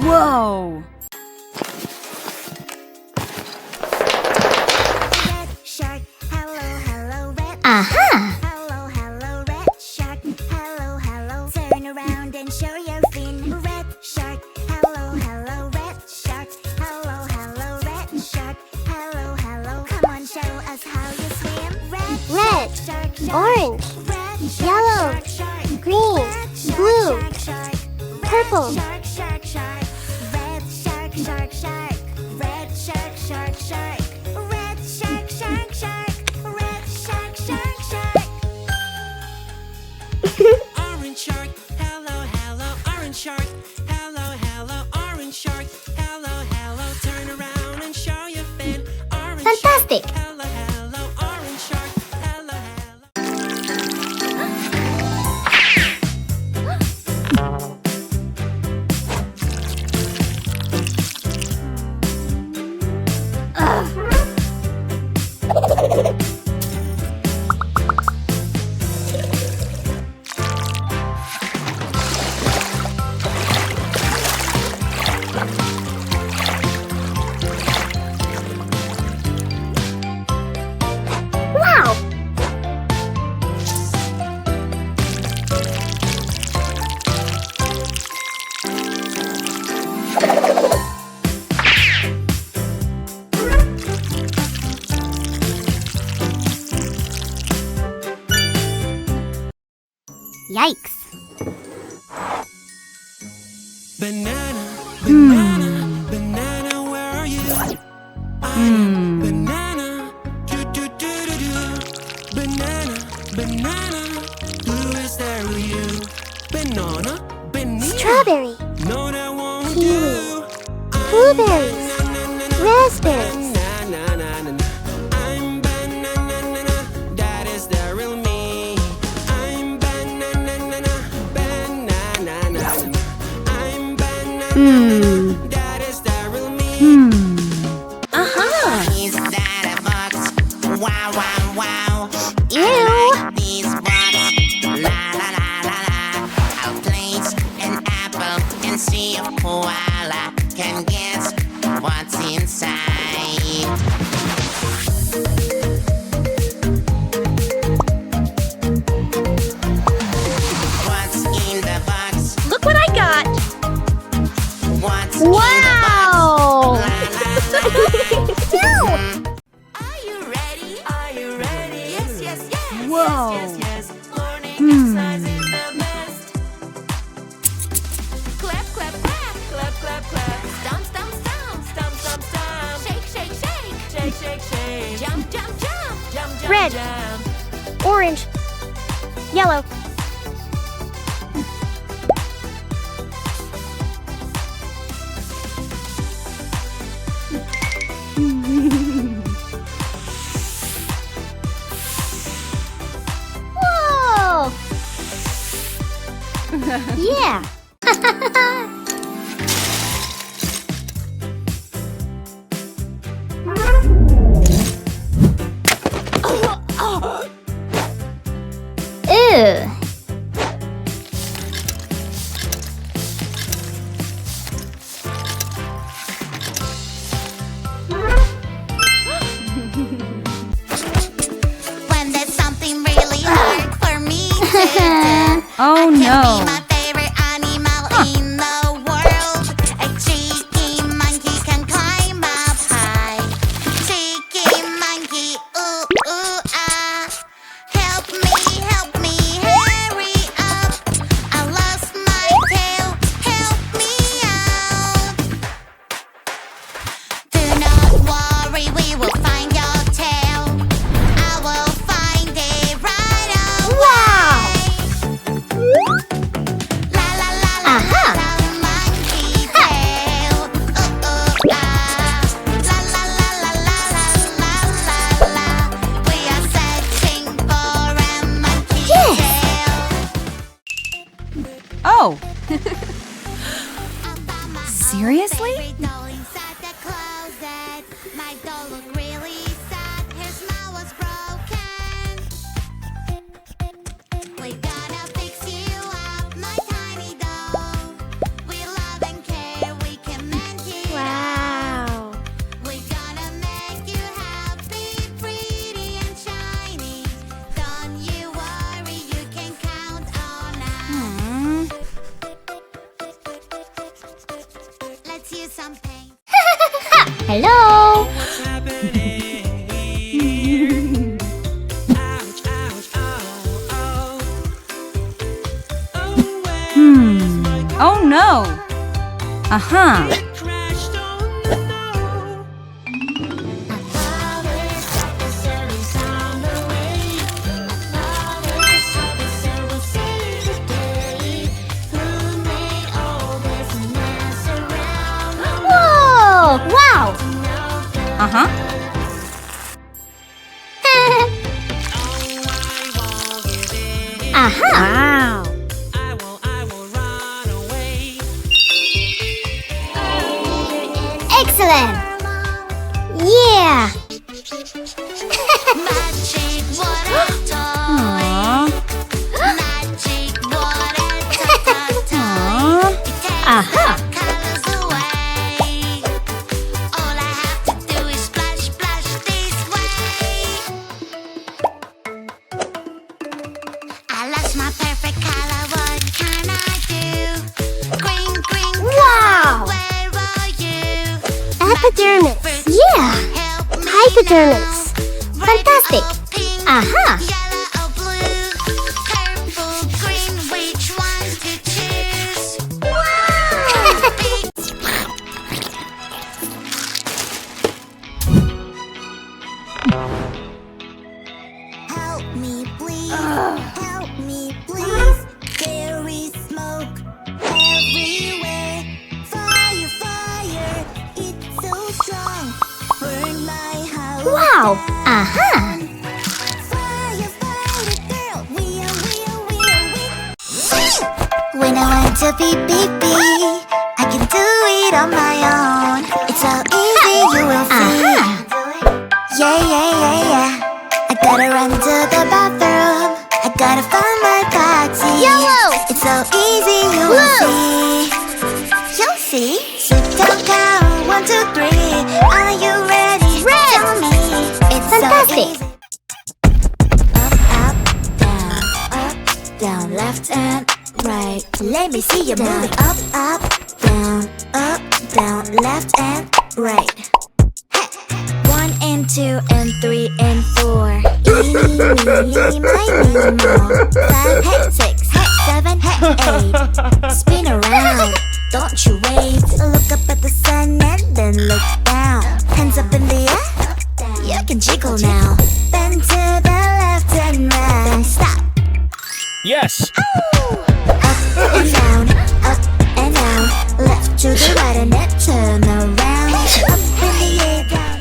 Whoa! Aha! Hello, hello, red shark. Hello, hello. Turn around and show your fin. Red shark. Hello, hello, red shark. Hello, hello, red shark. Hello, hello. Come on, show us how you swim. Red, Shark, shark. orange, Red shark, yellow, shark, shark. green, Red shark, blue, shark, shark. purple. Red shark, shark, shark. Red shark, shark, shark. Red shark, shark, shark. Red shark, shark, shark. Red shark, shark, shark. Orange shark, hello, hello, orange shark. Hello, hello, orange shark. Hello, hello, turn around and show your fin. Orange Fantastic! shark, hello, hello, orange shark. Hello, hello. Wow! Yikes! Banana, banana, banana, where are you? I'm banana, do do do do do. Banana, banana, who is there with you? Banana, banana. Strawberry, No, that won't Kiwi. do. blueberries, raspberries. I'm banana, that is the real me. I'm banana, banana. I'm banana, that is the real me. Is that a box? Wow, wow, wow. Ew! These box. La la la la la. I'll place an apple and see if koala can guess what's inside. What's in the box? Look what I got! What's in the box? Wow! La, la, la. Are you ready? Are you ready? Yes, yes, yes. Whoa. Yes, yes, yes. Learning exercise is the best. Clap, clap, clap. Clap, clap, clap. Stomp, stomp, stomp. Stomp, stomp, stomp. Shake, shake, shake. Shake, shake, shake. Jump, jump, jump. Jump, jump, Red. jump. Orange, yellow. Whoa! Yeah! Ew! When there's something really hard for me to do, Oh be no! my favorite animal in the world. A cheeky monkey can climb up high. Cheeky monkey, ooh, ooh, ah. Help me, hurry up. I lost my tail, help me out. Do not worry, we will find your tail. I will find it right away. La la la la Aha. la, monkey tail. Ooh ooh ah. La la la la la la la la la. We are searching for a monkey tail. Oh! Seriously? Seriously? My doll looked really sad. Her smile was broken. We're gonna fix you up, my Hello. What's happening? Ouch, ouch, oh, oh. Oh, where Oh no. Uh-huh. crashed on the snow. Whoa! Wow! Uh-huh. Aha! Wow. I will run away. Excellent! Yeah! Magic water toy. Aww. Magic water toy. Aww. It takes Aha. the colors away. All I have to do is splash, splash this way. I lost my perfect color. What can I do? Green, green, Wow! where are you? Epidermis! Yeah! Help me Hypodermis! now. Fantastic! Red or pink, Aha! yellow or blue, purple, green, which one to choose? Help me please, help me please. There is smoke everywhere. Fire, fire, it's so strong. Burn my house. Wow! Aha! Fire, fire, girl. We are. When I want to pee, pee, pee, I can do it on my own. It's so easy, you will see. Yeah, yeah, yeah, yeah. I gotta run to the bathroom. I gotta find my party. Yellow! It's so easy, you will see. You'll see. Sit down, count 1, 2, 3. Are you ready? Red! Tell me. It's Fantastic. so easy. Up, down, left and right. Let me see you move. Up, down, left and right. Hey. 1 and 2 and 3 and 4. Eeny, meeny, miny, mo. 5, hey, 6, hey, 7, hey, 8. Spin around, don't you wait. Look up at the sun and then look down. Hands up in the air, you can jiggle now. Bend to the left and right. Then stop. Yes. Up and down, left to the right and then turn around. Up in the air, down.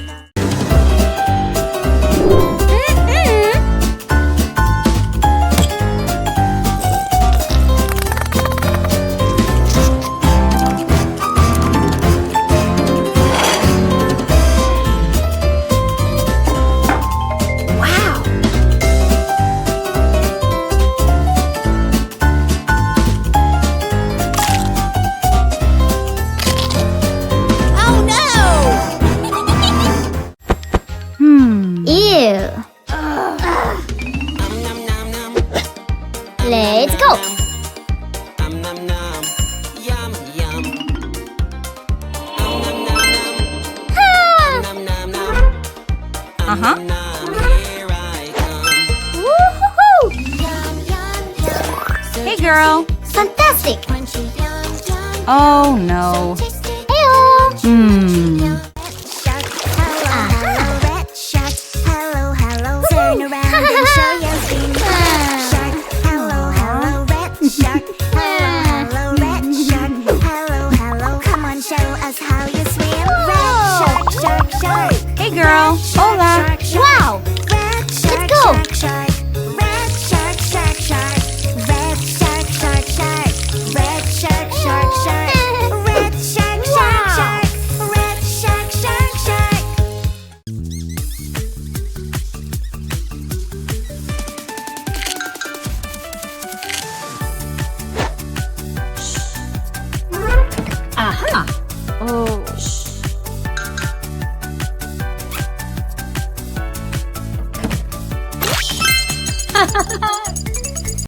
Wow! Ew! Let's go! Nom nom nom, yum yum. Nom nom nom Ah! nom, nom nom nom. Uh-huh. Nom, here I come. Woohoo! Hey, girl. Fantastic! Oh no.